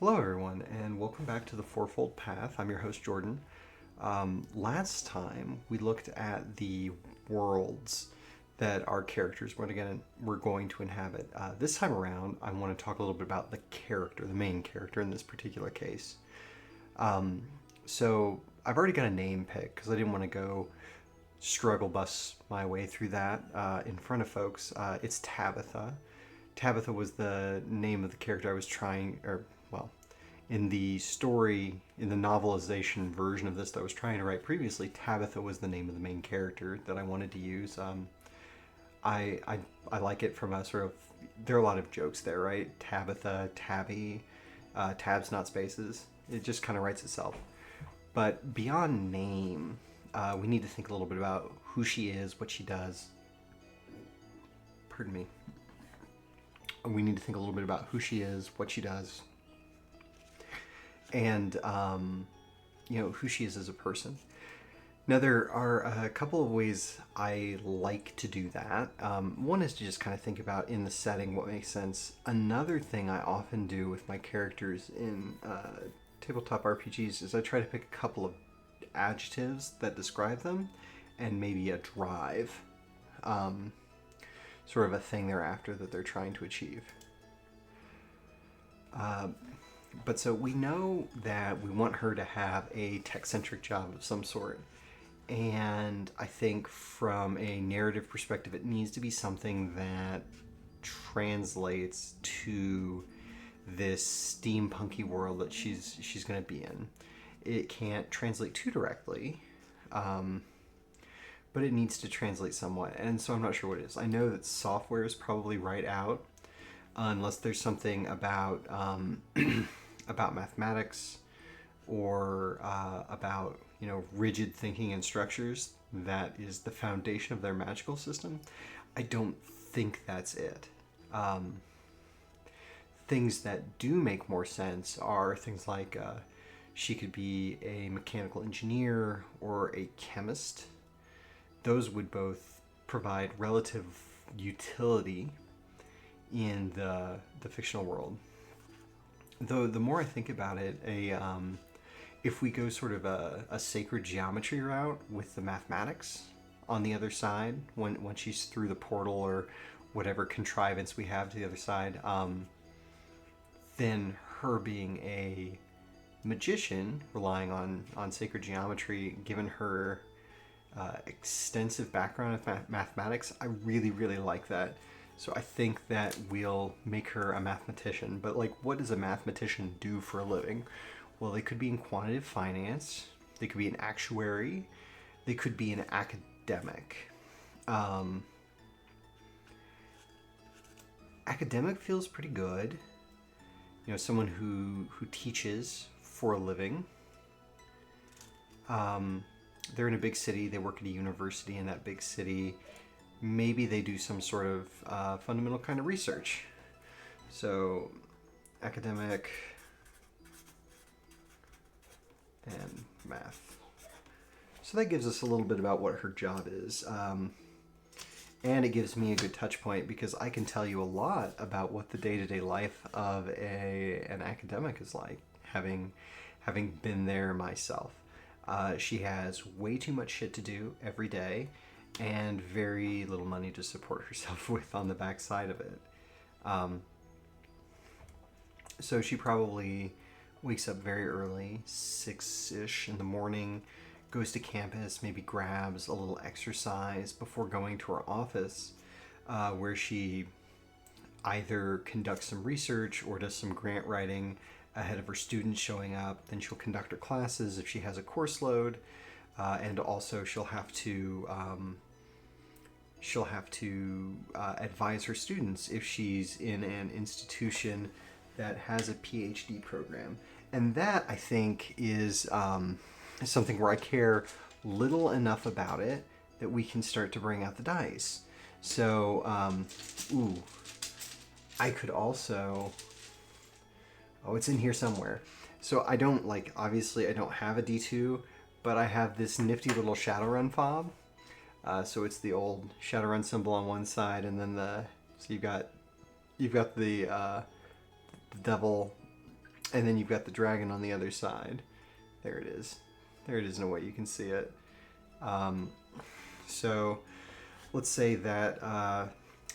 Hello, everyone, and welcome back to the Fourfold Path. I'm your host, Jordan. Last time we looked at the worlds that our characters were going to inhabit. This time around, I want to talk a little bit about the character, the main character in this particular case. So I've already got a name pick because I didn't want to go struggle bus my way through that in front of folks. It's Tabitha. Tabitha was the name of the character I was trying, or well, in the story, in the novelization version of this that I was trying to write previously, Tabitha was the name of the main character that I wanted to use. I like it from a sort of, there are a lot of jokes there, right? Tabitha, Tabby, tabs, not spaces. It just kind of writes itself. But beyond name, we need to think a little bit about who she is, what she does. Pardon me. We need to think a little bit about who she is, what she does, and who she is as a person. Now, there are a couple of ways I like to do that. One is to just kind of think about in the setting what makes sense. Another thing I often do with my characters in tabletop RPGs is I try to pick a couple of adjectives that describe them and maybe a drive. Sort of a thing they're after that they're trying to achieve. But so we know that we want her to have a tech-centric job of some sort. And I think from a narrative perspective, it needs to be something that translates to this steampunky world that she's going to be in. It can't translate too directly, but it needs to translate somewhat. And so I'm not sure what it is. I know that software is probably right out, unless there's something about about mathematics or about rigid thinking and structures that is the foundation of their magical system. I don't think that's it. Things that do make more sense are things like she could be a mechanical engineer or a chemist. Those would both provide relative utility in the fictional world. Though the more I think about it, if we go sort of a sacred geometry route with the mathematics on the other side, when she's through the portal or whatever contrivance we have to the other side, then her being a magician, relying on sacred geometry, given her extensive background in mathematics, I really, really like that. So I think that we'll make her a mathematician. But what does a mathematician do for a living? Well, they could be in quantitative finance. They could be an actuary. They could be an academic. Academic feels pretty good. Someone who teaches for a living. They're in a big city. They work at a university in that big city. Maybe they do some sort of fundamental kind of research. So, academic and math. So that gives us a little bit about what her job is. And it gives me a good touch point because I can tell you a lot about what the day-to-day life of an academic is like, having been there myself. She has way too much shit to do every day and very little money to support herself with on the backside of it. So she probably wakes up very early, 6-ish in the morning, goes to campus, maybe grabs a little exercise before going to her office, where she either conducts some research or does some grant writing ahead of her students showing up. Then she'll conduct her classes if she has a course load, and also she'll have to advise her students if she's in an institution that has a PhD program. And that, I think, is something where I care little enough about it that we can start to bring out the dice. So, I could also... Oh, it's in here somewhere. So I don't, obviously I don't have a D2, but I have this nifty little Shadowrun fob. So it's the old Shadowrun symbol on one side, and then so you've got the devil And then you've got the dragon on the other side. There it is. There it is in a way you can see it. So let's say that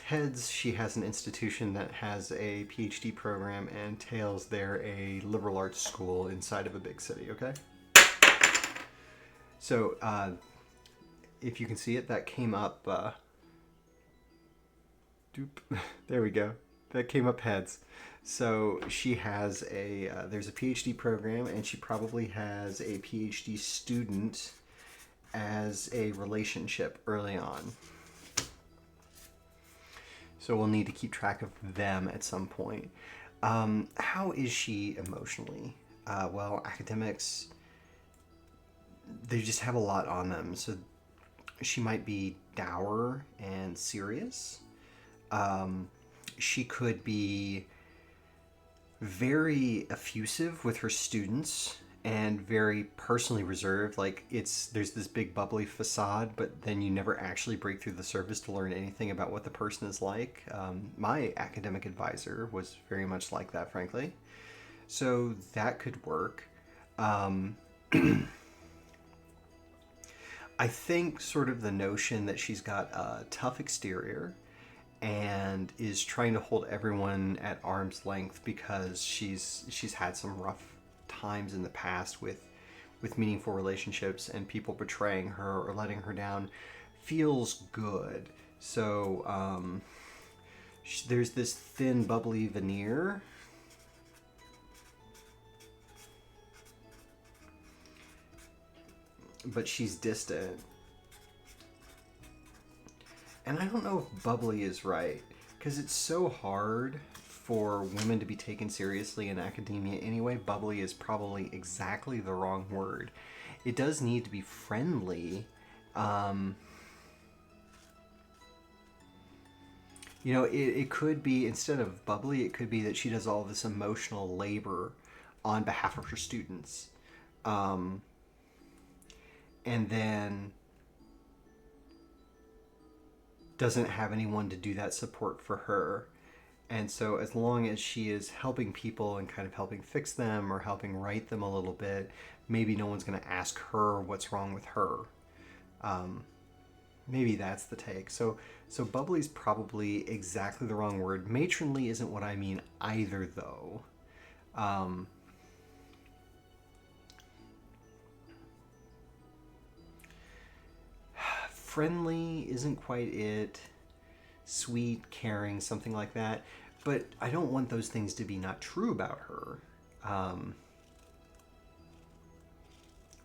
heads, she has an institution that has a PhD program, and tails, they're a liberal arts school inside of a big city, okay? So if you can see it, that came up, doop, there we go. That came up heads. So she has there's a PhD program, and she probably has a PhD student as a relationship early on. So we'll need to keep track of them at some point. How is she emotionally? Well, academics, they just have a lot on them. So she might be dour and serious. She could be very effusive with her students and very personally reserved. Like there's this big bubbly facade, but then you never actually break through the surface to learn anything about what the person is like. My academic advisor was very much like that, frankly. So that could work. I think sort of the notion that she's got a tough exterior and is trying to hold everyone at arm's length because she's had some rough times in the past with meaningful relationships and people betraying her or letting her down feels good. So there's this thin bubbly veneer, but she's distant. And I don't know if bubbly is right, because it's so hard for women to be taken seriously in academia anyway. Bubbly is probably exactly the wrong word. It does need to be friendly. It could be, instead of bubbly, it could be that she does all this emotional labor on behalf of her students. And then doesn't have anyone to do that support for her. And so as long as she is helping people and kind of helping fix them or helping right them a little bit, maybe no one's going to ask her what's wrong with her. Maybe that's the take. So bubbly's probably exactly the wrong word. Matronly isn't what I mean either, though. Friendly isn't quite it. Sweet, caring, something like that. But I don't want those things to be not true about her.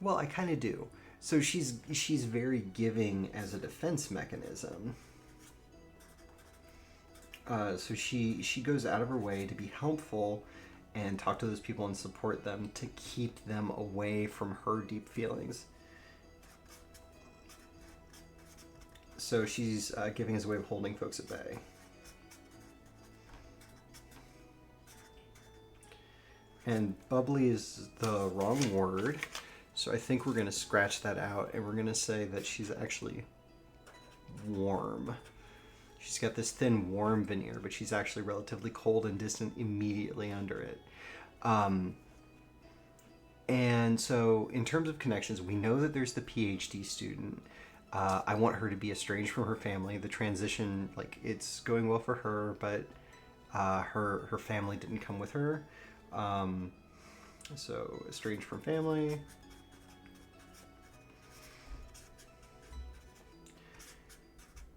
Well, I kind of do. So she's very giving as a defense mechanism. So she goes out of her way to be helpful and talk to those people and support them to keep them away from her deep feelings. So she's giving as a way of holding folks at bay. And bubbly is the wrong word. So I think we're going to scratch that out and we're going to say that she's actually warm. She's got this thin, warm veneer, but she's actually relatively cold and distant immediately under it. And so in terms of connections, we know that there's the PhD student. I want her to be estranged from her family. The transition, it's going well for her, but her family didn't come with her. So estranged from family.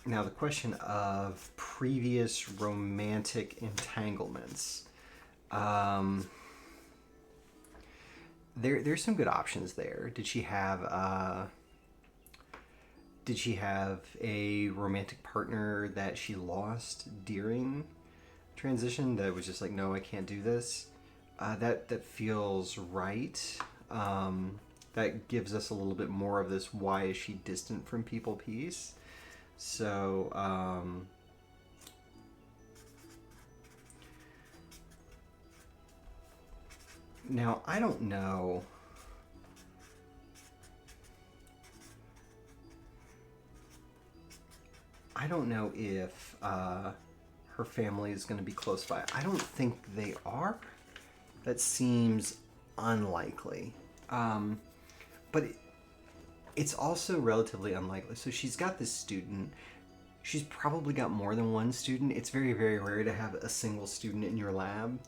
Now the question of previous romantic entanglements. There's some good options there. Did she have a romantic partner that she lost during transition that was just like, no, I can't do this? That feels right. That gives us a little bit more of this why is she distant from people piece. So now I don't know. I don't know if her family is going to be close by. I don't think they are. That seems unlikely. But it's also relatively unlikely. So she's got this student. She's probably got more than one student. It's very, very rare to have a single student in your lab.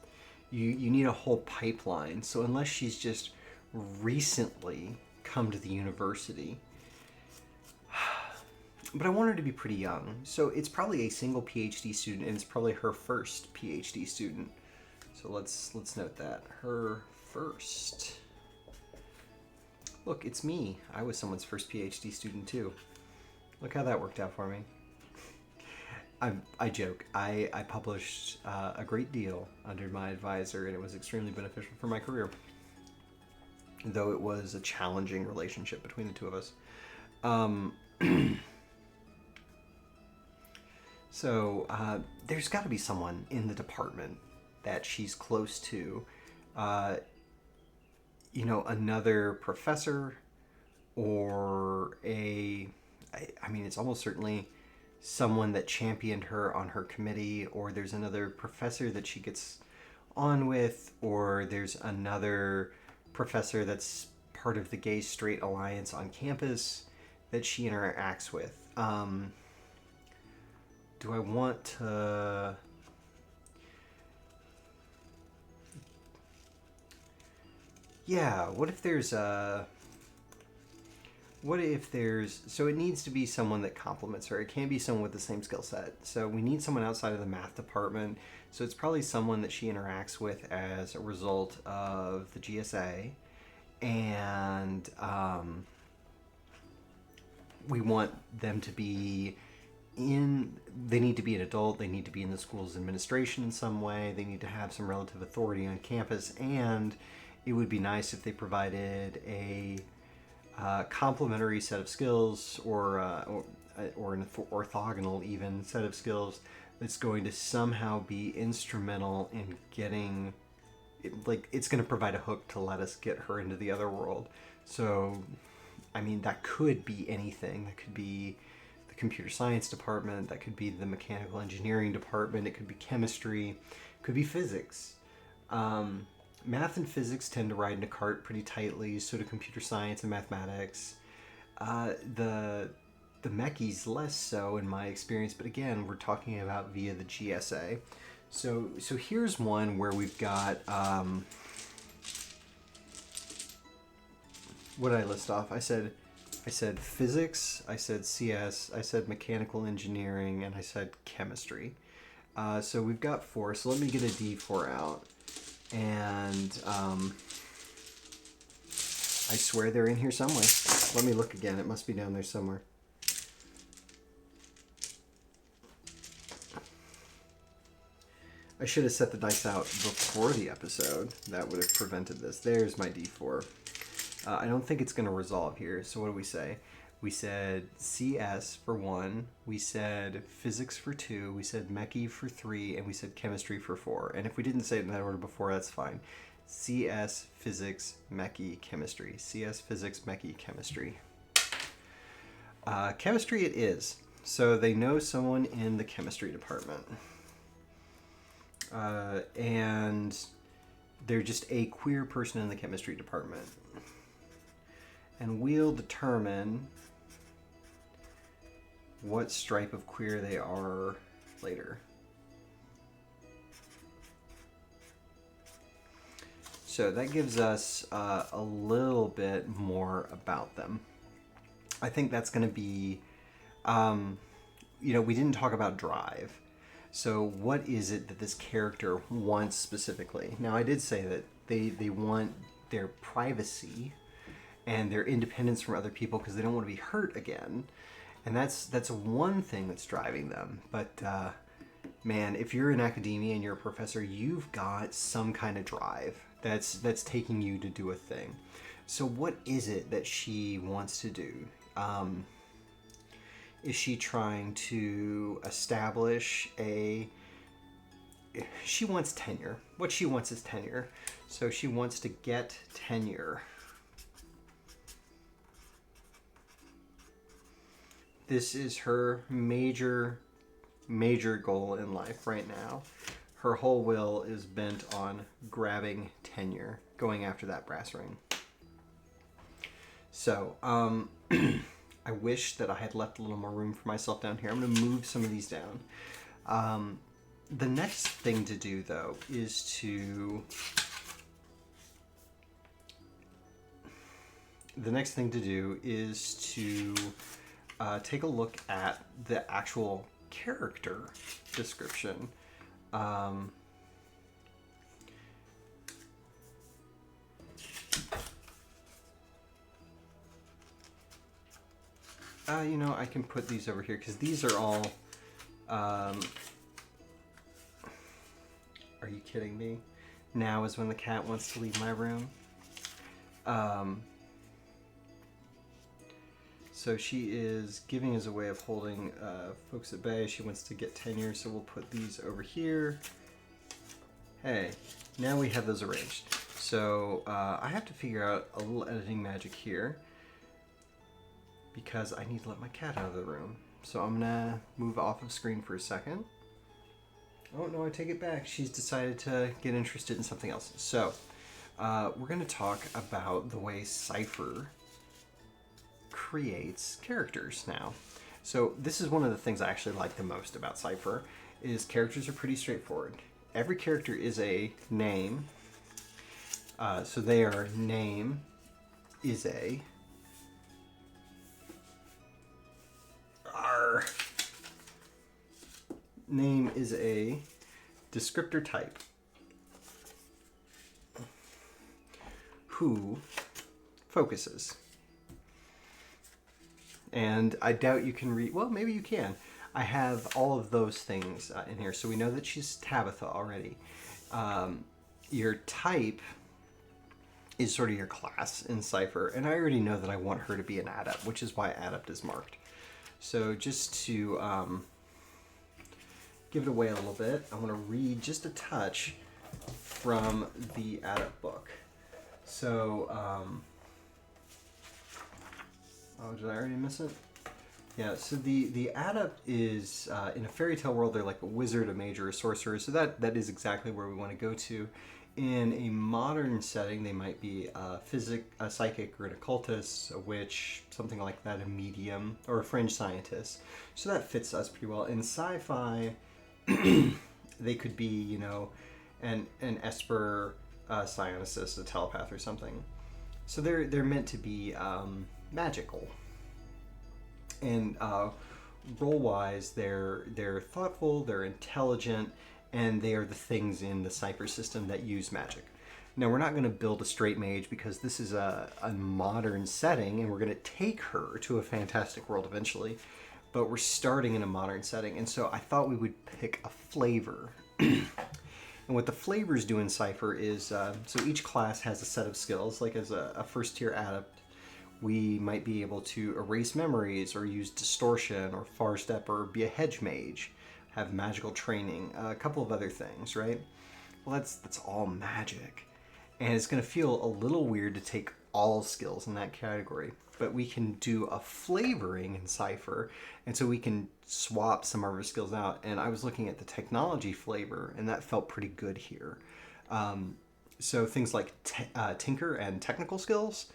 You need a whole pipeline. So unless she's just recently come to the university, but I want her to be pretty young. So it's probably a single PhD student, and it's probably her first PhD student. So let's note that. Her first. Look, it's me. I was someone's first PhD student too. Look how that worked out for me. I joke. I published a great deal under my advisor, and it was extremely beneficial for my career. Though it was a challenging relationship between the two of us. So there's got to be someone in the department that she's close to. Another professor or I mean, it's almost certainly someone that championed her on her committee, or there's another professor that she gets on with, or there's another professor that's part of the Gay Straight Alliance on campus that she interacts with. Do I want to... Yeah, what if there's so it needs to be someone that complements her. It can't be someone with the same skill set. So we need someone outside of the math department. So it's probably someone that she interacts with as a result of the GSA. And we want them to be they need to be an adult. They need to be in the school's administration in some way. They need to have some relative authority on campus. And it would be nice if they provided a complementary set of skills, or an orthogonal even set of skills that's going to somehow be instrumental in getting it's going to provide a hook to let us get her into the other world. So I mean, that could be anything. That could be the computer science department, that could be the mechanical engineering department, it could be chemistry, it could be physics. Math and physics tend to ride in a cart pretty tightly, so do computer science and mathematics. The mechies less so in my experience, but again, we're talking about via the GSA. So here's one where we've got, what did I list off? I said physics, I said CS, I said mechanical engineering, and I said chemistry. So we've got 4, so let me get a D4 out. And I swear they're in here somewhere. Let me look again. It must be down there somewhere. I should have set the dice out before the episode. That would have prevented this. There's my D4. I don't think it's going to resolve here. So what do we say? We said CS for 1, we said physics for 2, we said mechie for 3, and we said chemistry for 4. And if we didn't say it in that order before, that's fine. CS, physics, mechie, chemistry. CS, physics, mechie, chemistry. Chemistry it is. So they know someone in the chemistry department. And they're just a queer person in the chemistry department. And we'll determine what stripe of queer they are later. So that gives us a little bit more about them. I think that's going to be, we didn't talk about drive. So what is it that this character wants specifically? Now, I did say that they want their privacy and their independence from other people because they don't want to be hurt again. And that's one thing that's driving them. But man, if you're in academia and you're a professor, you've got some kind of drive that's taking you to do a thing. So what is it that she wants to do? Is she trying to establish she wants tenure. What she wants is tenure. So she wants to get tenure. This is her major goal in life right now. her whole will is bent on grabbing tenure, going after that brass ring. So, I wish that I had left a little more room for myself down here. I'm going to move some of these down. The next thing to do, though, is to... take a look at the actual character description. You know, I can put these over here because these are all... are you kidding me? Now is when the cat wants to leave my room. So she is giving as a way of holding folks at bay. She wants to get tenure, so we'll put these over here. Hey, now we have those arranged. So I have to figure out a little editing magic here because I need to let my cat out of the room. So I'm gonna move off of screen for a second. Oh no, I take it back. She's decided to get interested in something else. So we're gonna talk about the way Cypher creates characters now. So this is one of the things I actually like the most about Cypher, is characters are pretty straightforward. Every character is a name. So their name is a... name is a descriptor type who focuses. And I doubt you can read... Well, maybe you can. I have all of those things in here. So we know that she's Tabitha already. Your type is sort of your class in Cypher. And I already know that I want her to be an adept, which is why adept is marked. So just to give it away a little bit, I want to read just a touch from the adept book. So... oh, did I already miss it? Yeah, so the adept is, in a fairy tale world, they're like a wizard, a mage, or a sorcerer, so that is exactly where we want to go to. In a modern setting, they might be a psychic, or an occultist, a witch, something like that, a medium, or a fringe scientist. So that fits us pretty well. In sci-fi, they could be, you know, an esper, psionicist, a telepath, or something. So they're meant to be magical. And role-wise, they're thoughtful, they're intelligent, and they are the things in the Cypher system that use magic. Now, we're not going to build a straight mage because this is a modern setting, and we're going to take her to a fantastic world eventually, but we're starting in a modern setting, and so I thought we would pick a flavor. And what the flavors do in Cypher is, so each class has a set of skills, like as a first-tier adept, we might be able to erase memories or use distortion or far step or be a hedge mage, have magical training, a couple of other things, right? Well, that's all magic. And it's going to feel a little weird to take all skills in that category, but we can do a flavoring in Cypher, and so we can swap some of our skills out. And I was looking at the technology flavor, and that felt pretty good here. So things like tinker and technical skills,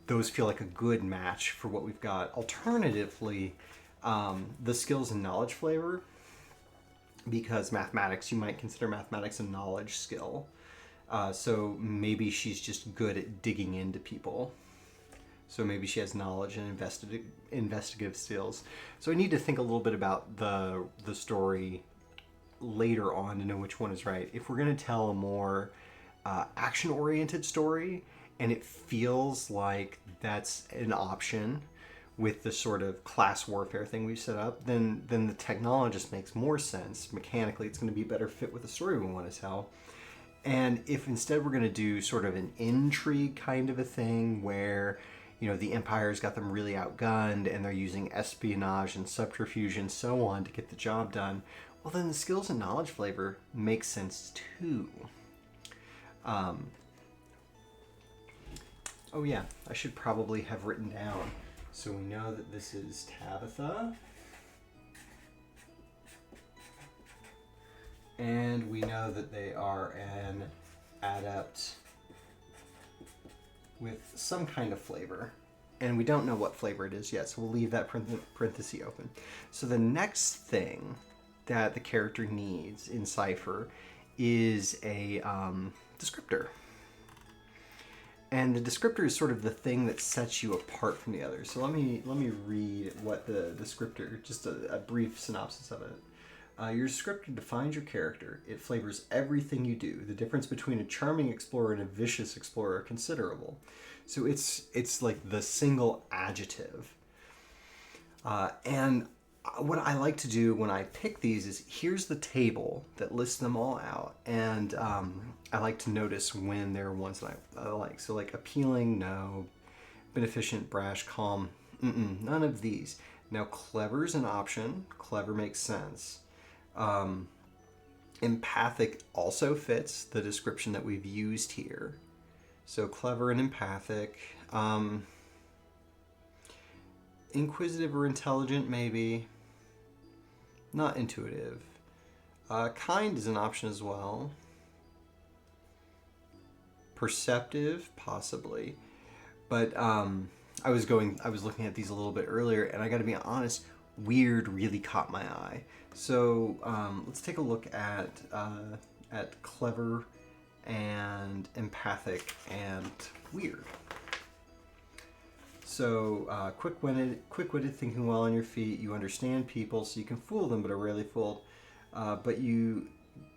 those feel like a good match for what we've got. Alternatively, the skills and knowledge flavor, because mathematics, you might consider mathematics a knowledge skill. So maybe she's just good at digging into people. So maybe she has knowledge and investigative skills. So I need to think a little bit about the story later on to know which one is right. If we're going to tell a more action-oriented story, and it feels like that's an option with the sort of class warfare thing we've set up, then the technologist makes more sense. Mechanically, it's going to be a better fit with the story we want to tell. And if instead we're going to do sort of an intrigue kind of a thing where, you know, the Empire's got them really outgunned and they're using espionage and subterfuge and so on to get the job done, well, then the skills and knowledge flavor makes sense too. Oh yeah, I should probably have written down. So we know that this is Tabitha. And we know that they are an adept with some kind of flavor. And we don't know what flavor it is yet, so we'll leave that parenthesis open. So the next thing that the character needs in Cypher is a descriptor. And the descriptor is sort of the thing that sets you apart from the others. So let me read what the descriptor, just a brief synopsis of it. Your descriptor defines your character. It flavors everything you do. The difference between a charming explorer and a vicious explorer are considerable. So it's like the single adjective. And what I like to do when I pick these is here's the table that lists them all out, and I like to notice when there are ones that I like. So like appealing, no. Beneficent, brash, calm, none of these. Now clever is an option. Clever makes sense. Empathic also fits the description that we've used here. So clever and empathic. Inquisitive or intelligent, maybe. Not intuitive. Kind is an option as well. Perceptive, possibly. But I was looking at these a little bit earlier, and I got to be honest, weird really caught my eye. So let's take a look at clever and empathic and weird. So quick-witted, thinking well on your feet. You understand people, so you can fool them, but are rarely fooled. But you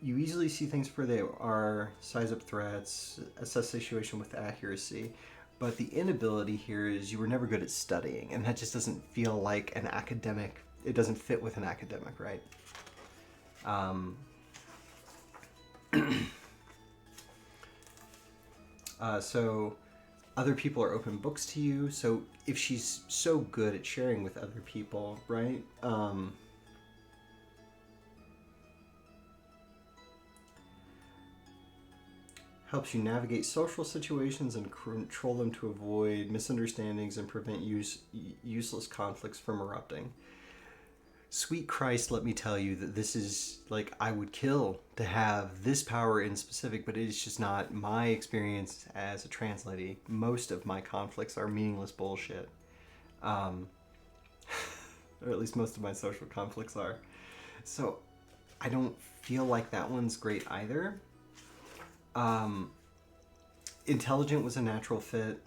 easily see things for they are, size up threats, assess situation with accuracy. But the inability here is you were never good at studying, and that just doesn't feel like an academic. It doesn't fit with an academic, right? So other people are open books to you. So if she's so good at sharing with other people, right? Helps you navigate social situations and control them to avoid misunderstandings and prevent useless conflicts from erupting. Sweet Christ, let me tell you that this is, like, I would kill to have this power in specific, but it is just not my experience as a trans lady. Most of my conflicts are meaningless bullshit. Or at least most of my social conflicts are. So I don't feel like that one's great either. Intelligent was a natural fit.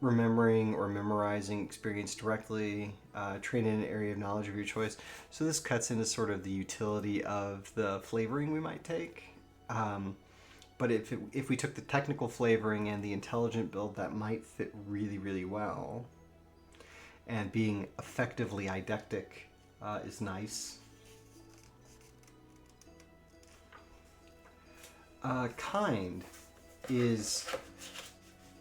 Remembering or memorizing experience directly, train in an area of knowledge of your choice. So this cuts into sort of the utility of the flavoring we might take. But if we took the technical flavoring and the intelligent build, that might fit really, really well. And being effectively eidectic is nice. Kind is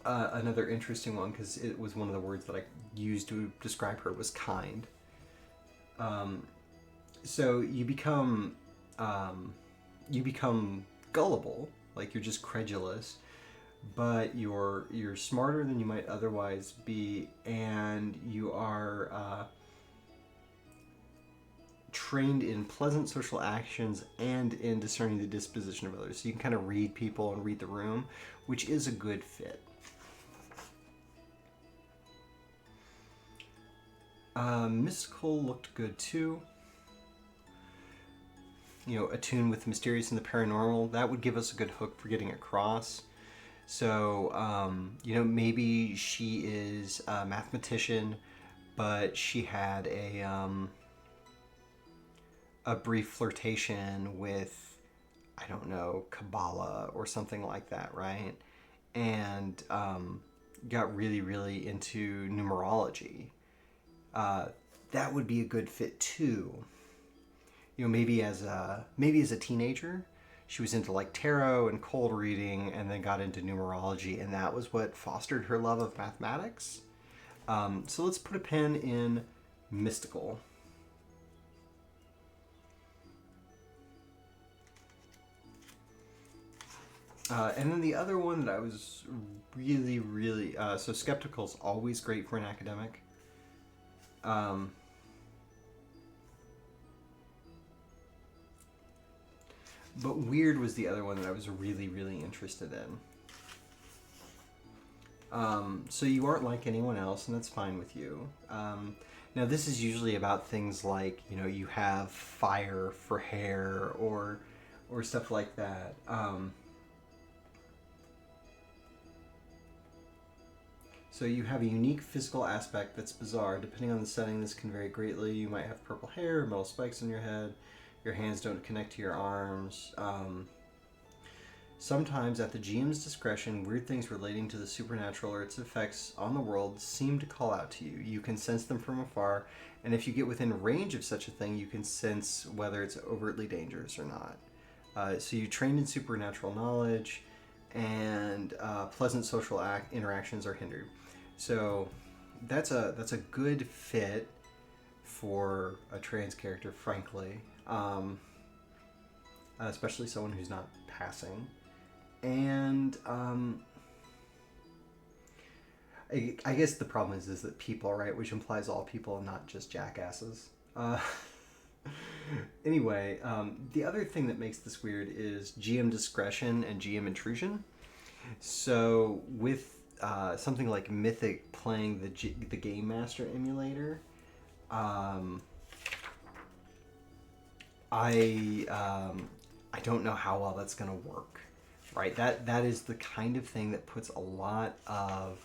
another interesting one because it was one of the words that I used to describe her was kind. So you become gullible, like you're just credulous, but you're smarter than you might otherwise be, and you are trained in pleasant social actions and in discerning the disposition of others. So you can kind of read people and read the room, which is a good fit. Mystical looked good too. You know, attuned with the mysterious and the paranormal, that would give us a good hook for getting across. So, you know, maybe she is a mathematician, but she had a brief flirtation with, I don't know, Kabbalah or something like that, right? And got really, really into numerology. That would be a good fit too. You know, maybe as a teenager, she was into like tarot and cold reading, and then got into numerology, and that was what fostered her love of mathematics. So let's put a pin in mystical. And then the other one that I was really, really... so skeptical is always great for an academic. But weird was the other one that I was really, really interested in. So you aren't like anyone else, and that's fine with you. Now, this is usually about things like, you have fire for hair or stuff like that. So you have a unique physical aspect that's bizarre. Depending on the setting, this can vary greatly. You might have purple hair, metal spikes on your head. Your hands don't connect to your arms. Sometimes, at the GM's discretion, weird things relating to the supernatural or its effects on the world seem to call out to you. You can sense them from afar, and if you get within range of such a thing, you can sense whether it's overtly dangerous or not. So you trained in supernatural knowledge, and pleasant social interactions are hindered. So that's a good fit for a trans character, frankly, especially someone who's not passing. And I guess the problem is that people, right, which implies all people and not just jackasses. Anyway, the other thing that makes this weird is GM discretion and GM intrusion. So with something like Mythic playing the Game Master emulator, I don't know how well that's going to work. Right, that is the kind of thing that puts a lot of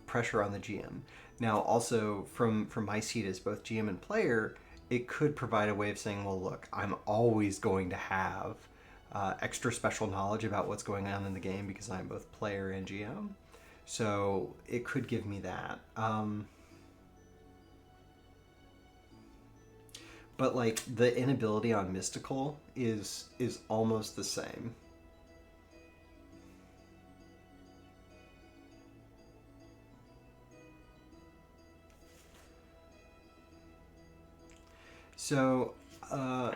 pressure on the GM. Now, also from my seat as both GM and player, it could provide a way of saying, well, look, I'm always going to have extra special knowledge about what's going on in the game because I'm both player and GM. So it could give me that. But like the inability on mystical is almost the same. So I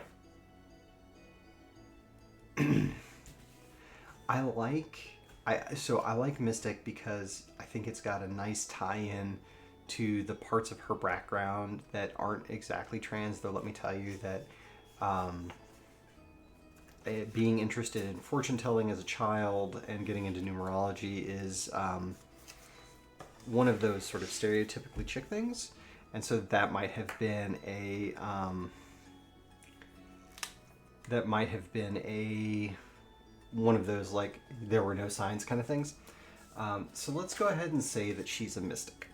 like Mystic because I think it's got a nice tie-in to the parts of her background that aren't exactly trans, though let me tell you that being interested in fortune telling as a child and getting into numerology is one of those sort of stereotypically chick things, and so that might have been a one of those like there were no signs kind of things. So let's go ahead and say that she's a mystic.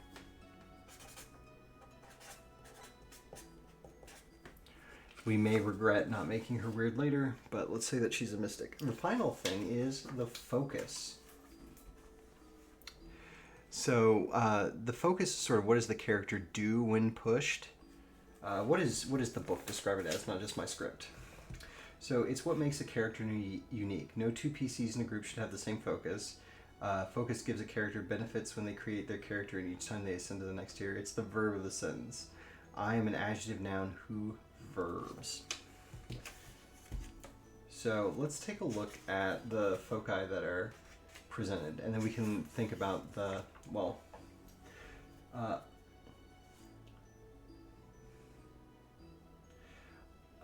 We may regret not making her weird later, but let's say that she's a mystic. The final thing is the focus. So the focus is sort of what does the character do when pushed? What does the book describe it as, not just my script? So it's what makes a character unique. No two PCs in a group should have the same focus. Focus gives a character benefits when they create their character and each time they ascend to the next tier. It's the verb of the sentence. I am an adjective noun who verbs. So let's take a look at the foci that are presented, and then we can think about the, well,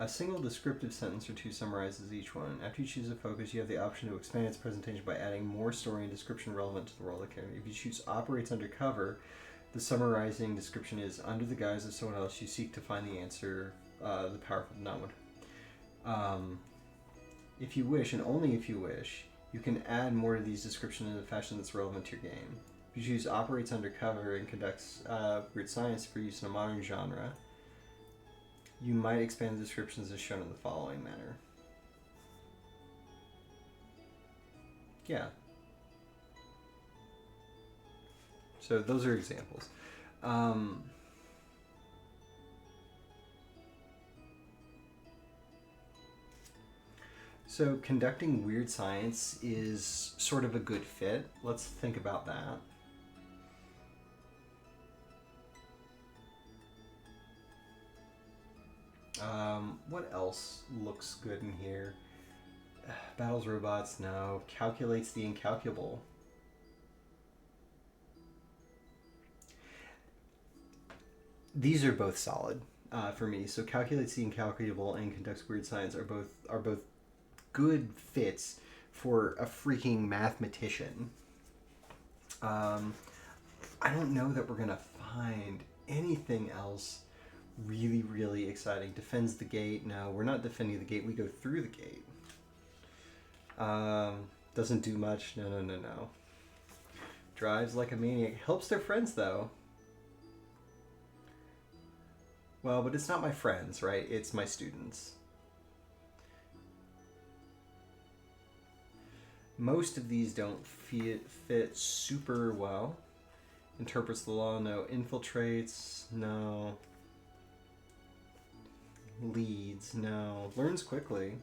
a single descriptive sentence or two summarizes each one. After you choose a focus, you have the option to expand its presentation by adding more story and description relevant to the role of the character. If you choose operates undercover, the summarizing description is, under the guise of someone else, you seek to find the answer, the powerful not one. If you wish, and only if you wish, you can add more to these descriptions in a fashion that's relevant to your game. If you choose operates undercover and conducts weird science for use in a modern genre, you might expand the descriptions as shown in the following manner. Yeah. So those are examples. So conducting weird science is sort of a good fit. Let's think about that. What else looks good in here? Battles robots, no. Calculates the incalculable. These are both solid. for me. So calculates the incalculable and conducts weird science are both good fits for a freaking mathematician. Um, I don't know that we're gonna find anything else really, really exciting. Defends the gate. No, we're not defending the gate. We go through the gate. Doesn't do much. No, no, no, no. Drives like a maniac. Helps their friends, though. Well, but it's not my friends, right? It's my students. Most of these don't fit super well. Interprets the law, no. Infiltrates, no. Leads, no. Learns quickly.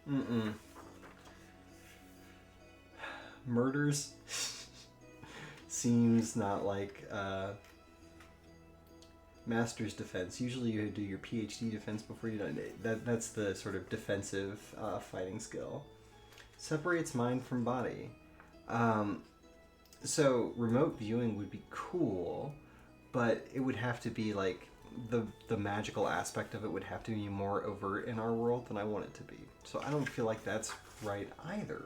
Mm-mm. Murders seems not like master's defense. Usually you do your PhD defense before you do that's the sort of defensive fighting skill. Separates mind from body. So remote viewing would be cool, but it would have to be like the magical aspect of it would have to be more overt in our world than I want it to be. So I don't feel like that's right either.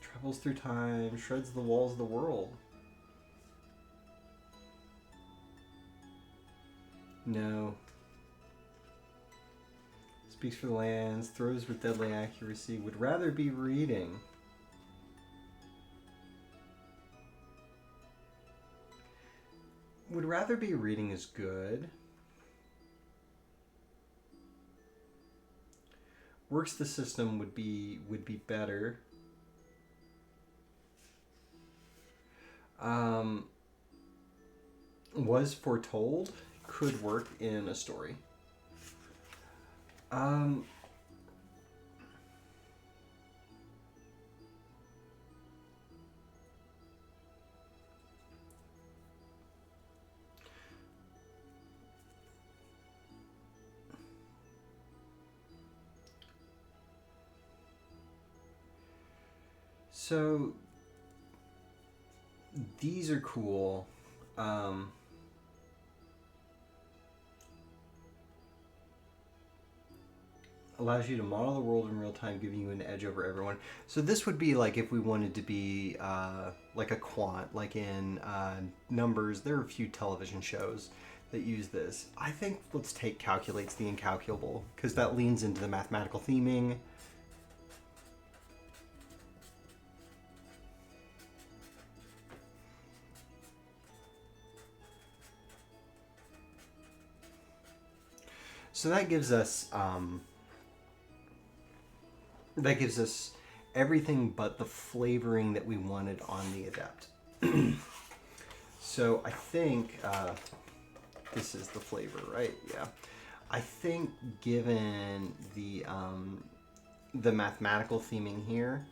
Travels through time, shreds the walls of the world. No. Speaks for the lands, throws with deadly accuracy, would rather be reading. Would rather be reading is good. Works the system would be better. Was foretold could work in a story. So these are cool. Allows you to model the world in real time, giving you an edge over everyone. So this would be like if we wanted to be like a quant, like in numbers. There are a few television shows that use this. I think let's take calculates the incalculable, because that leans into the mathematical theming. So that gives us everything but the flavoring that we wanted on the adept. So I think this is the flavor, right? Yeah. I think given the mathematical theming here,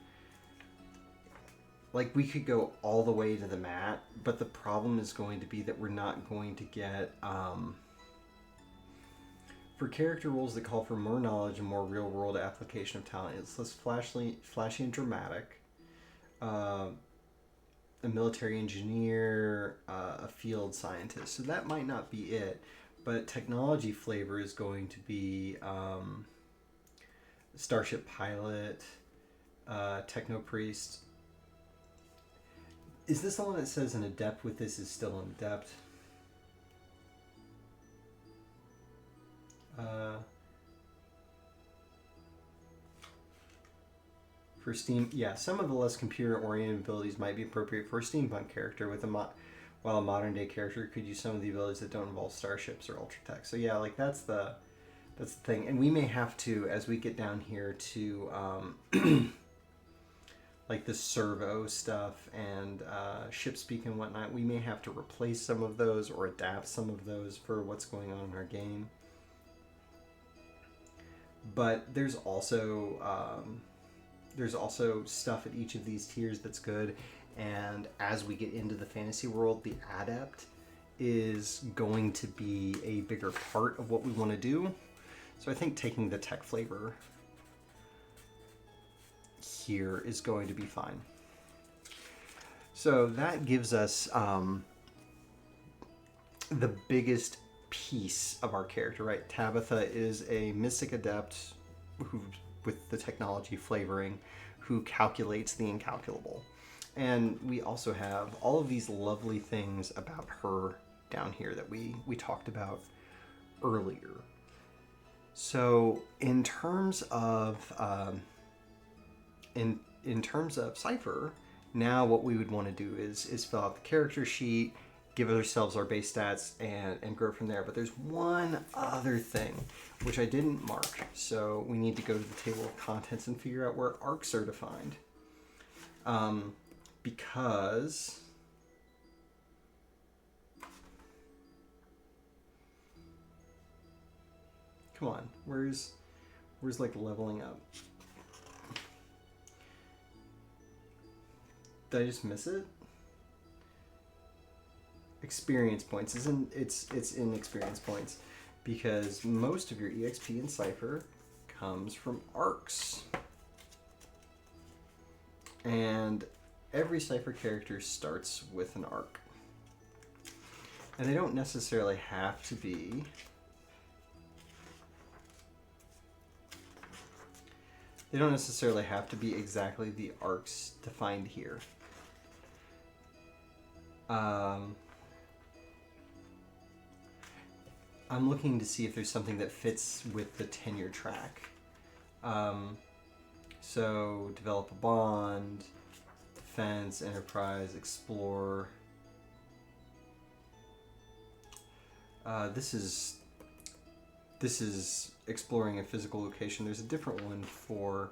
like we could go all the way to the mat, but the problem is going to be that we're not going to get for character roles that call for more knowledge and more real-world application of talent. It's less flashy and dramatic. A military engineer, a field scientist. So that might not be it, but technology flavor is going to be starship pilot, techno priest. Is this the one that says an adept with this is still an adept? For Steam, yeah, some of the less computer-oriented abilities might be appropriate for a steampunk character, while a modern-day character could use some of the abilities that don't involve starships or ultra tech. So yeah, like that's the thing, and we may have to, as we get down here to like the servo stuff and ship speak and whatnot, we may have to replace some of those or adapt some of those for what's going on in our game. But there's also stuff at each of these tiers that's good, and as we get into the fantasy world, the adept is going to be a bigger part of what we want to do. So I think taking the tech flavor here is going to be fine. So that gives us the biggest piece of our character, right? Tabitha is a mystic adept who, with the technology flavoring, who calculates the incalculable. And we also have all of these lovely things about her down here that we talked about earlier. So in terms of in terms of Cypher, now what we would want to do is fill out the character sheet, give ourselves our base stats, and grow from there. But there's one other thing which I didn't mark, so we need to go to the table of contents and figure out where arcs are defined. Because come on, where's like leveling up? Did I just miss it? Experience points it's in experience points, because most of your EXP in Cypher comes from arcs, and every Cypher character starts with an arc, and they don't necessarily have to be exactly the arcs defined here. I'm looking to see if there's something that fits with the tenure track. So develop a bond, defense, enterprise, explore. This is exploring a physical location. There's a different one for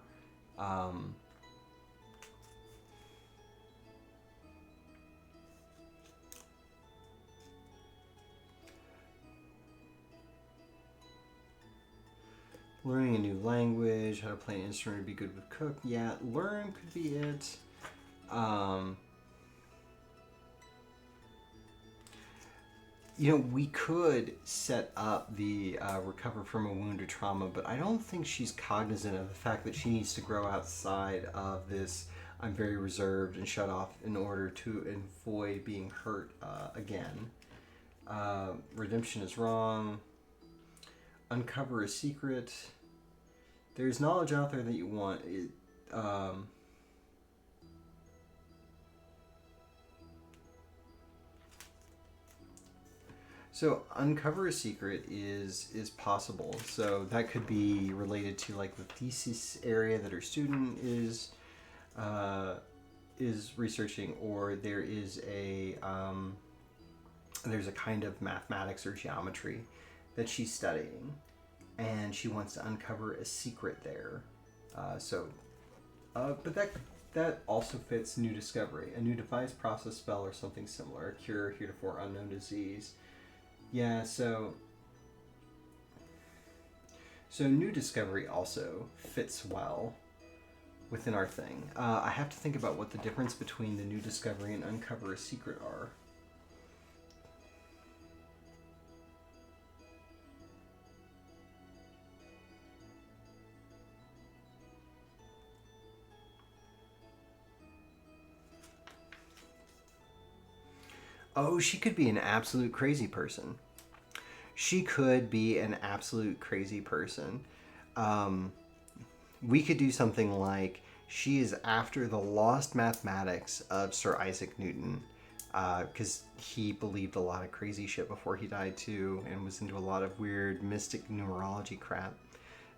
learning a new language, how to play an instrument, be good with cook. Yeah, learn could be it. We could set up the recover from a wound or trauma, but I don't think she's cognizant of the fact that she needs to grow outside of this I'm very reserved and shut off in order to avoid being hurt again. Redemption is wrong. Uncover a secret. There's knowledge out there that you want. So uncover a secret is possible. So that could be related to like the thesis area that her student is researching, or there's a kind of mathematics or geometry that she's studying, and she wants to uncover a secret there. But that also fits new discovery, a new device, process, spell, or something similar, a cure, heretofore unknown disease. Yeah, so new discovery also fits well within our thing. I have to think about what the difference between the new discovery and uncover a secret are. Oh, she could be an absolute crazy person. We could do something like she is after the lost mathematics of Sir Isaac Newton, because he believed a lot of crazy shit before he died too, and was into a lot of weird mystic numerology crap.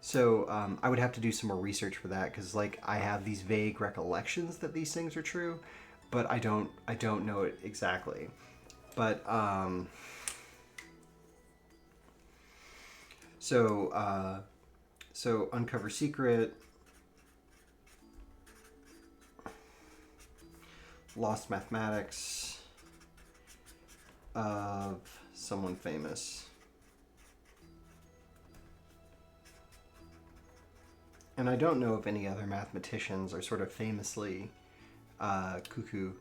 So I would have to do some more research for that, because like I have these vague recollections that these things are true, but I don't know it exactly. But so uncover secret, lost mathematics of someone famous. And I don't know if any other mathematicians are sort of famously cuckoo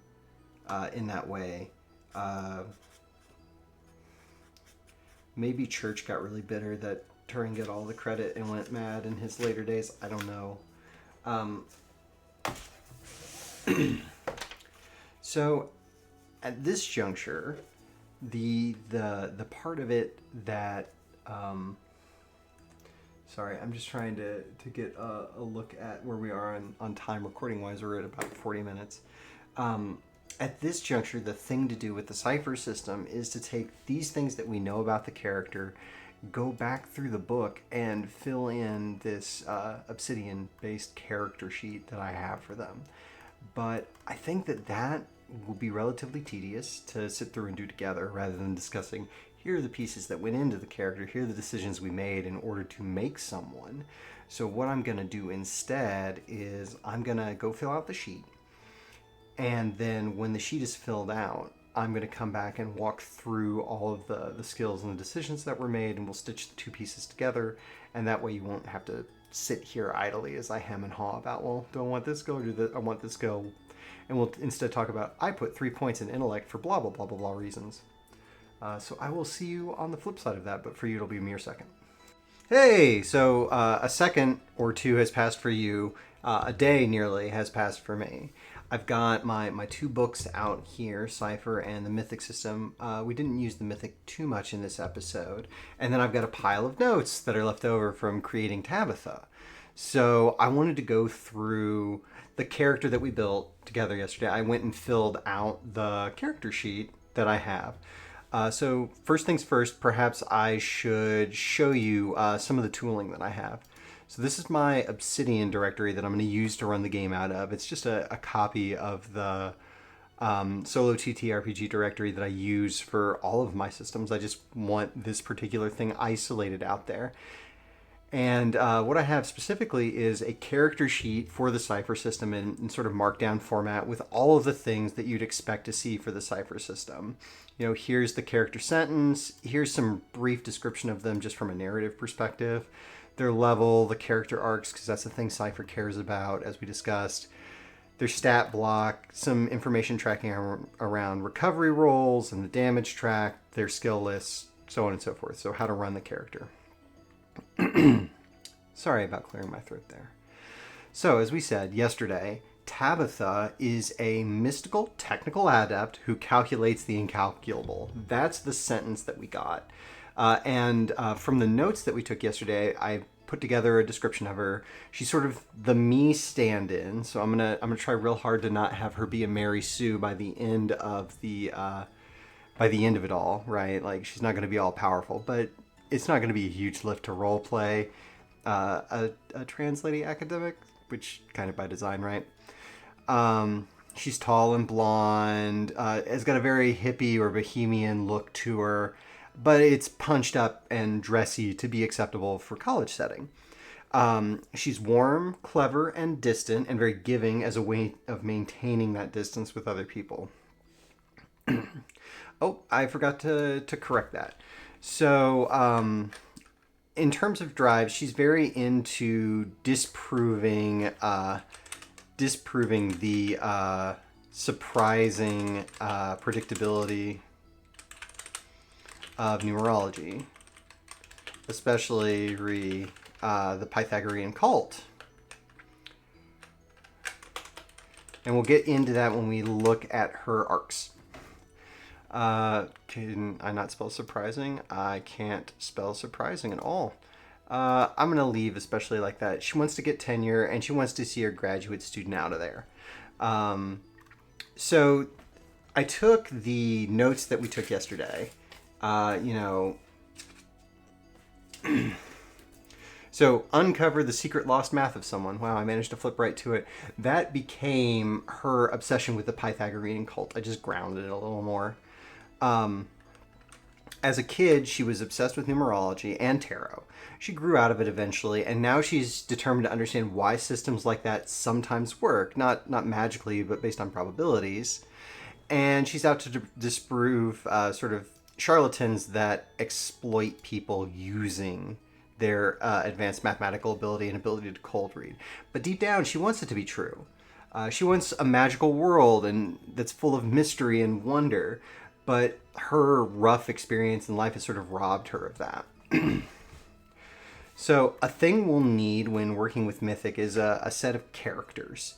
in that way. Maybe Church got really bitter that Turing got all the credit and went mad in his later days. I don't know. So at this juncture, The part of it that sorry, I'm just trying to get a look at where we are on time recording wise. We're at about 40 minutes. At this juncture, the thing to do with the cipher system is to take these things that we know about the character, go back through the book, and fill in this obsidian-based character sheet that I have for them. But I think that will be relatively tedious to sit through and do together rather than discussing here are the pieces that went into the character, here are the decisions we made in order to make someone. So what I'm going to do instead is I'm going to go fill out the sheet. And then when the sheet is filled out, I'm going to come back and walk through all of the skills and the decisions that were made, and we'll stitch the two pieces together. And that way you won't have to sit here idly as I hem and haw about, well, do I want this skill or do I want this skill? And we'll instead talk about, I put 3 points in intellect for blah, blah, blah, blah, blah reasons. So I will see you on the flip side of that, but for you it'll be a mere second. Hey, so a second or two has passed for you. A day nearly has passed for me. I've got my 2 books out here, Cipher and the Mythic System. We didn't use the Mythic too much in this episode. And then I've got a pile of notes that are left over from creating Tabitha. So I wanted to go through the character that we built together yesterday. I went and filled out the character sheet that I have. So first things first, perhaps I should show you some of the tooling that I have. So this is my Obsidian directory that I'm going to use to run the game out of. It's just a copy of the solo TTRPG directory that I use for all of my systems. I just want this particular thing isolated out there. And what I have specifically is a character sheet for the Cipher system in sort of markdown format with all of the things that you'd expect to see for the Cipher system. You know, here's the character sentence. Here's some brief description of them just from a narrative perspective. Their level, the character arcs, because that's the thing Cipher cares about, as we discussed. Their stat block, some information tracking around recovery rolls and the damage track, their skill lists, so on and so forth. So how to run the character. Sorry about clearing my throat there. So, as we said yesterday, Tabitha is a mystical technical adept who calculates the incalculable. That's the sentence that we got. And from the notes that we took yesterday, I put together a description of her. She's sort of the me stand-in, so I'm gonna try real hard to not have her be a Mary Sue by the end of it all, right? Like, she's not gonna be all powerful, but it's not gonna be a huge lift to role play a trans lady academic, which kind of by design, right? She's tall and blonde, has got a very hippie or bohemian look to her, but it's punched up and dressy to be acceptable for college setting. She's warm, clever, and distant, and very giving as a way of maintaining that distance with other people. Oh, I forgot to correct that. So, in terms of drive, she's very into disproving the surprising predictability of numerology, especially the Pythagorean cult. And we'll get into that when we look at her arcs. Can I not spell surprising? I can't spell surprising at all. I'm going to leave, especially like that. She wants to get tenure, and she wants to see her graduate student out of there. So I took the notes that we took yesterday. So uncover the secret lost math of someone. Wow, I managed to flip right to it. That became her obsession with the Pythagorean cult. I just grounded it a little more. As a kid, she was obsessed with numerology and tarot. She grew out of it eventually, and now she's determined to understand why systems like that sometimes work. Not magically, but based on probabilities. And she's out to disprove sort of charlatans that exploit people using their advanced mathematical ability and ability to cold read. But deep down, she wants it to be true. She wants a magical world and that's full of mystery and wonder. But her rough experience in life has sort of robbed her of that. So a thing we'll need when working with Mythic is a set of characters.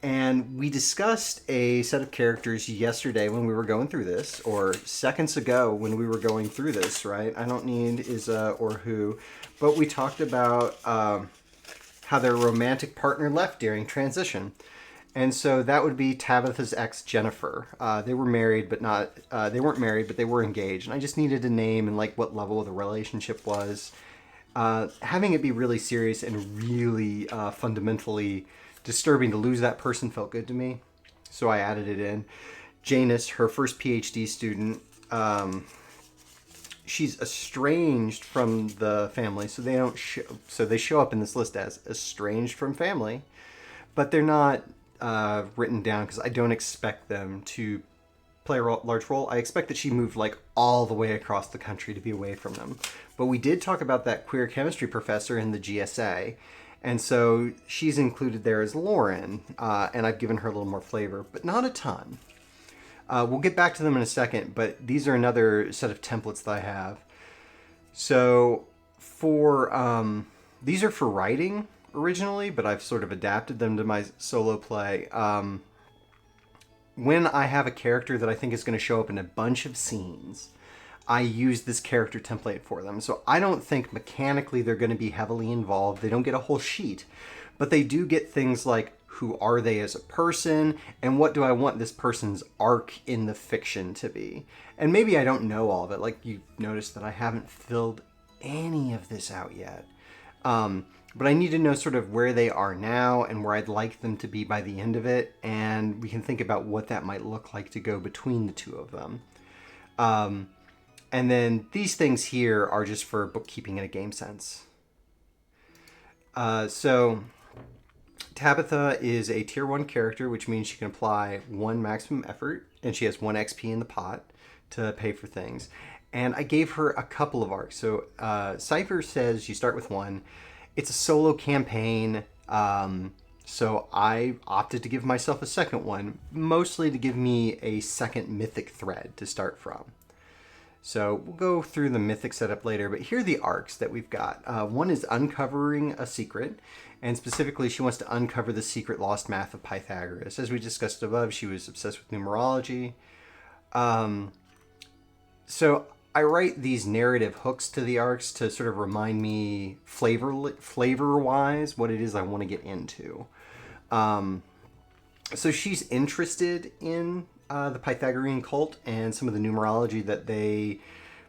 And we discussed a set of characters yesterday when we were going through this, or seconds ago when we were going through this, right? I don't need is or who, but we talked about how their romantic partner left during transition. And so that would be Tabitha's ex, Jennifer. They were married, but not, they weren't married, but they were engaged. And I just needed a name and like what level the relationship was. Having it be really serious and really fundamentally disturbing to lose that person felt good to me. So I added it in. Janice, her first PhD student, she's estranged from the family, so they don't so they show up in this list as estranged from family, but they're not written down because I don't expect them to play a large role. I expect that she moved like all the way across the country to be away from them. But we did talk about that queer chemistry professor in the GSA, and so she's included there as Lauren, and I've given her a little more flavor, but not a ton. We'll get back to them in a second, but these are another set of templates that I have. So for these are for writing originally, but I've sort of adapted them to my solo play. When I have a character that I think is going to show up in a bunch of scenes, I use this character template for them. So I don't think mechanically they're going to be heavily involved. They don't get a whole sheet, but they do get things like who are they as a person and what do I want this person's arc in the fiction to be. And maybe I don't know all of it. Like you noticed that I haven't filled any of this out yet. But I need to know sort of where they are now and where I'd like them to be by the end of it. And we can think about what that might look like to go between the two of them. And then these things here are just for bookkeeping in a game sense. So Tabitha is a tier 1 character, which means she can apply 1 maximum effort, and she has 1 XP in the pot to pay for things. And I gave her a couple of arcs. So Cypher says you start with 1. It's a solo campaign, so I opted to give myself a second one, mostly to give me a second mythic thread to start from. So we'll go through the mythic setup later, but here are the arcs that we've got. One is uncovering a secret, and specifically she wants to uncover the secret lost math of Pythagoras. As we discussed above, she was obsessed with numerology. So I write these narrative hooks to the arcs to sort of remind me flavor-wise what it is I want to get into. So she's interested in the Pythagorean cult and some of the numerology that they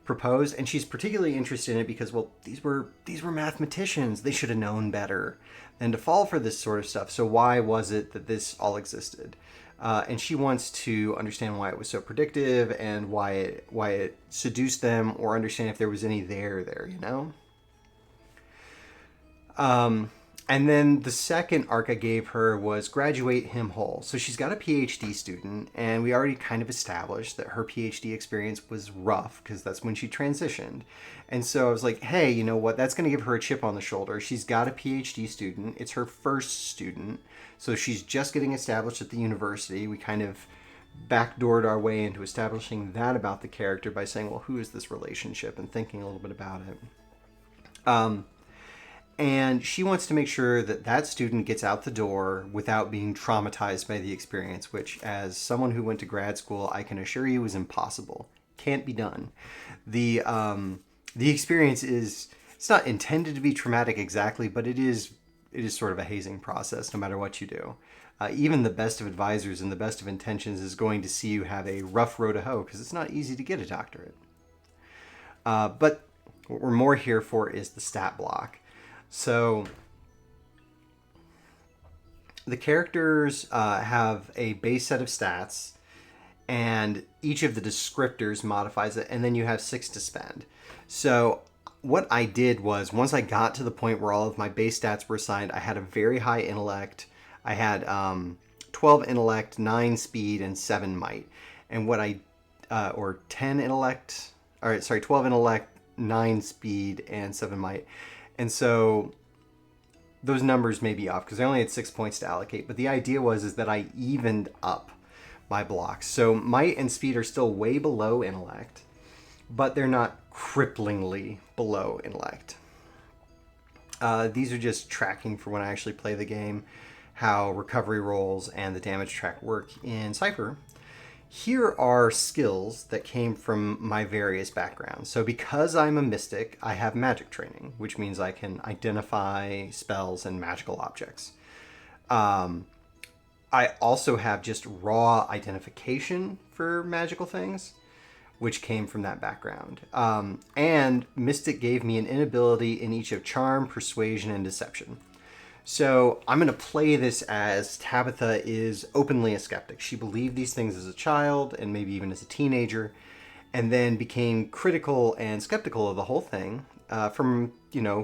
propose, and she's particularly interested in it because, well, these were mathematicians. They should have known better than to fall for this sort of stuff. So why was it that this all existed? And she wants to understand why it was so predictive and why it seduced them, or understand if there was any there, you know? And then the second arc I gave her was graduate him whole. So she's got a PhD student, and we already kind of established that her PhD experience was rough because that's when she transitioned. And so I was like, hey, you know what? That's going to give her a chip on the shoulder. She's got a PhD student. It's her first student. So she's just getting established at the university. We kind of backdoored our way into establishing that about the character by saying, well, who is this relationship, and thinking a little bit about it. And she wants to make sure that that student gets out the door without being traumatized by the experience, which, as someone who went to grad school, I can assure you is impossible. Can't be done. The experience it's not intended to be traumatic exactly, but it is sort of a hazing process no matter what you do. Even the best of advisors and the best of intentions is going to see you have a rough road to hoe because it's not easy to get a doctorate. But what we're more here for is the stat block. So the characters have a base set of stats, and each of the descriptors modifies it, and then you have 6 to spend. So what I did was, once I got to the point where all of my base stats were assigned, I had a very high intellect. I had 12 intellect, 9 speed, and 7 might. And what or 10 intellect, 12 intellect, 9 speed, and 7 might. And so those numbers may be off because I only had 6 points to allocate. But the idea is that I evened up my blocks. So might and speed are still way below intellect, but they're not cripplingly below intellect. These are just tracking for when I actually play the game, how recovery rolls and the damage track work in Cypher, here are skills that came from my various backgrounds. So because I'm a mystic, I have magic training, which means I can identify spells and magical objects. I also have just raw identification for magical things, which came from that background. And Mystic gave me an inability in each of Charm, Persuasion, and Deception. So I'm going to play this as Tabitha is openly a skeptic. She believed these things as a child and maybe even as a teenager, and then became critical and skeptical of the whole thing from,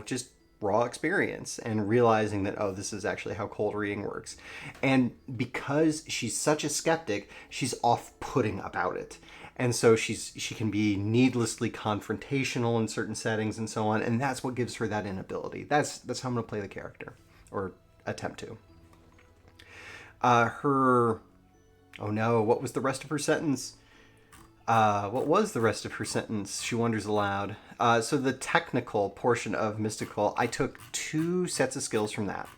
just raw experience and realizing that, oh, this is actually how cold reading works. And because she's such a skeptic, she's off-putting about it. And so she can be needlessly confrontational in certain settings and so on, and that's what gives her that inability. That's how I'm going to play the character, or attempt to. Oh no, what was the rest of her sentence? What was the rest of her sentence? She wonders aloud. So the technical portion of Mystical, I took 2 sets of skills from that.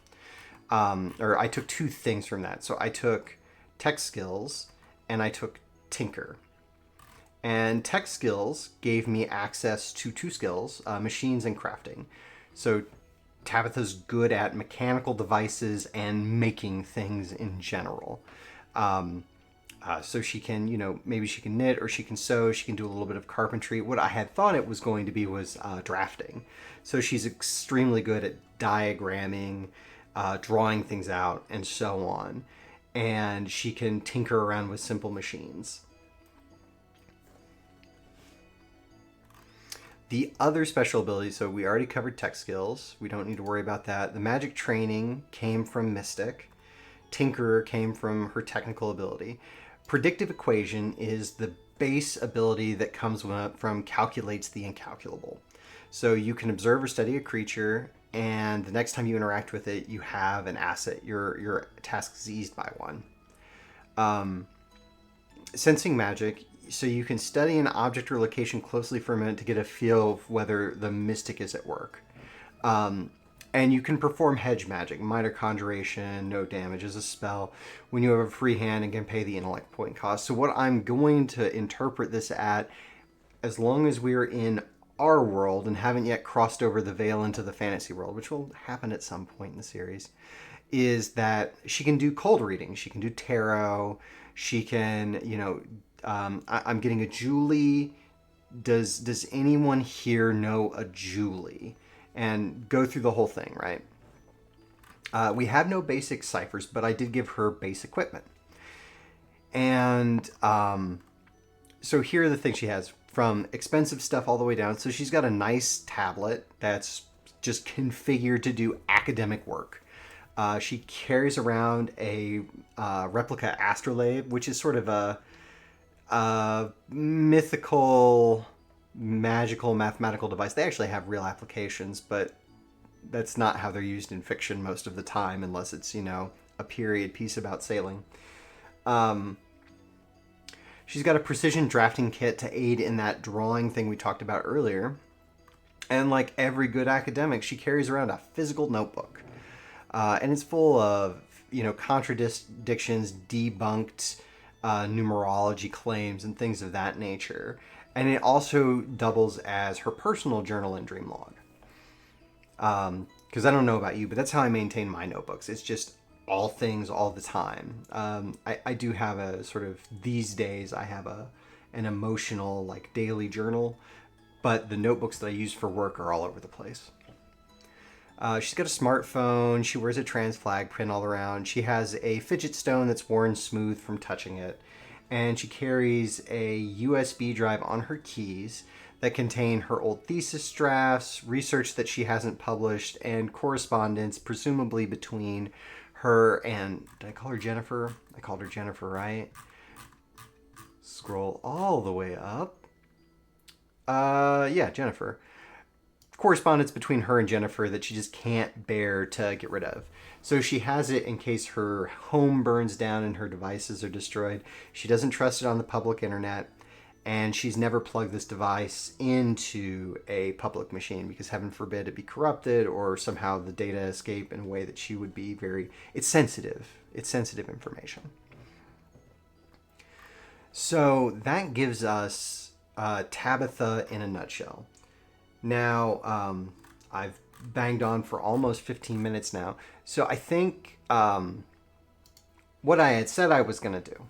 Or I took 2 things from that. So I took tech skills and I took Tinker. And tech skills gave me access to 2 skills, machines and crafting. So Tabitha's good at mechanical devices and making things in general. So she can, maybe she can knit or she can sew, she can do a little bit of carpentry. What I had thought it was going to be was drafting. So she's extremely good at diagramming, drawing things out, and so on. And she can tinker around with simple machines. The other special abilities, so we already covered tech skills. We don't need to worry about that. The magic training came from Mystic. Tinkerer came from her technical ability. Predictive equation is the base ability that comes from calculates the incalculable. So you can observe or study a creature, and the next time you interact with it, you have an asset. Your task is eased by one. Sensing magic, so you can study an object or location closely for a minute to get a feel of whether the mystic is at work. And you can perform hedge magic, minor conjuration, no damage as a spell, when you have a free hand and can pay the intellect point cost. So what I'm going to interpret this at, as long as we're in our world and haven't yet crossed over the veil into the fantasy world, which will happen at some point in the series, is that she can do cold reading. She can do tarot. She can, I'm getting a Julie. Does anyone here know a Julie? And go through the whole thing, right? We have no basic ciphers, but I did give her base equipment. And so here are the things she has, from expensive stuff all the way down. So she's got a nice tablet that's just configured to do academic work. She carries around a replica astrolabe, which is sort of a mythical, magical, mathematical device. They actually have real applications, but that's not how they're used in fiction most of the time, unless it's, a period piece about sailing. She's got a precision drafting kit to aid in that drawing thing we talked about earlier. And like every good academic, she carries around a physical notebook. And it's full of, contradictions, debunked numerology claims, and things of that nature. And it also doubles as her personal journal and dream log. Because I don't know about you, but that's how I maintain my notebooks. It's just all things all the time. I do have a sort of, these days, I have an emotional, daily journal. But the notebooks that I use for work are all over the place. She's got a smartphone. She wears a trans flag print all around. She has a fidget stone that's worn smooth from touching it. And she carries a USB drive on her keys that contain her old thesis drafts, research that she hasn't published, and correspondence, presumably between her and... Did I call her Jennifer? I called her Jennifer, right? Scroll all the way up. Yeah, Jennifer. Correspondence between her and Jennifer that she just can't bear to get rid of. So she has it in case her home burns down and her devices are destroyed. She doesn't trust it on the public internet. and she's never plugged this device into a public machine because heaven forbid it be corrupted or somehow the data escape in a way that she would be very, it's sensitive information. So that gives us Tabitha in a nutshell. Now, I've banged on for almost 15 minutes now. So I think what I had said I was going to do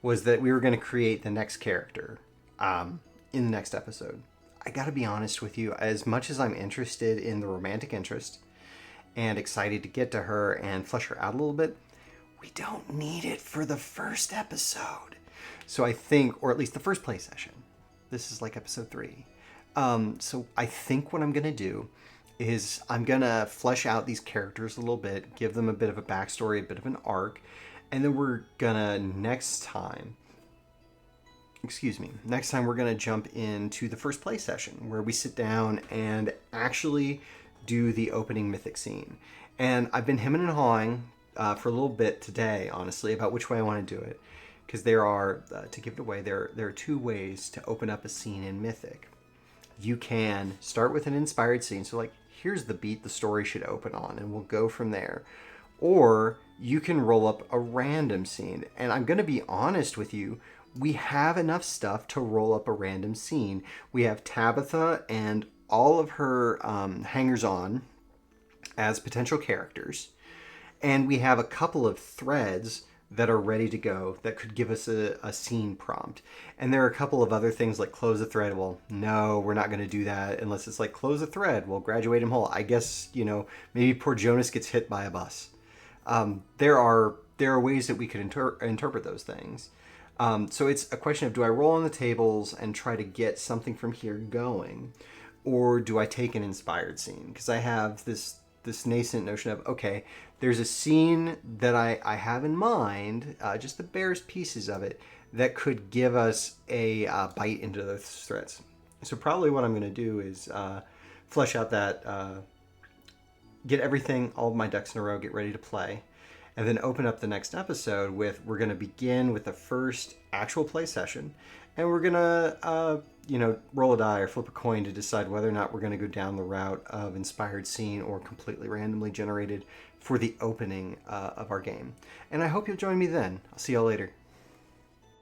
was that we were going to create the next character in the next episode. I got to be honest with you, as much as I'm interested in the romantic interest and excited to get to her and flesh her out a little bit, we don't need it for the first episode. So I think, or at least the first play session. This is like episode 3. So I think what I'm going to do is I'm going to flesh out these characters a little bit, give them a bit of a backstory, a bit of an arc, and then we're going to next time we're going to jump into the first play session where we sit down and actually do the opening mythic scene. And I've been hemming and hawing for a little bit today, honestly, about which way I want to do it. Because there are, to give it away, there are 2 ways to open up a scene in Mythic. You can start with an inspired scene, so like, here's the beat the story should open on, and we'll go from there. Or you can roll up a random scene. And I'm going to be honest with you, we have enough stuff to roll up a random scene. We have Tabitha and all of her hangers-on as potential characters. And we have a couple of threads that are ready to go that could give us a scene prompt. And there are a couple of other things like close a thread. Well, no, we're not going to do that unless it's like close a thread. We'll graduate him whole. I guess, maybe poor Jonas gets hit by a bus. There are ways that we could interpret those things. So it's a question of, do I roll on the tables and try to get something from here going? Or do I take an inspired scene? Because I have this nascent notion of, okay, there's a scene that I have in mind, just the barest pieces of it, that could give us a bite into those threads. So probably what I'm going to do is flesh out that, get everything, all of my ducks in a row, get ready to play, and then open up the next episode with, we're going to begin with the first actual play session, and we're going to, roll a die or flip a coin to decide whether or not we're going to go down the route of inspired scene or completely randomly generated for the opening of our game. And I hope you'll join me then. I'll see y'all later.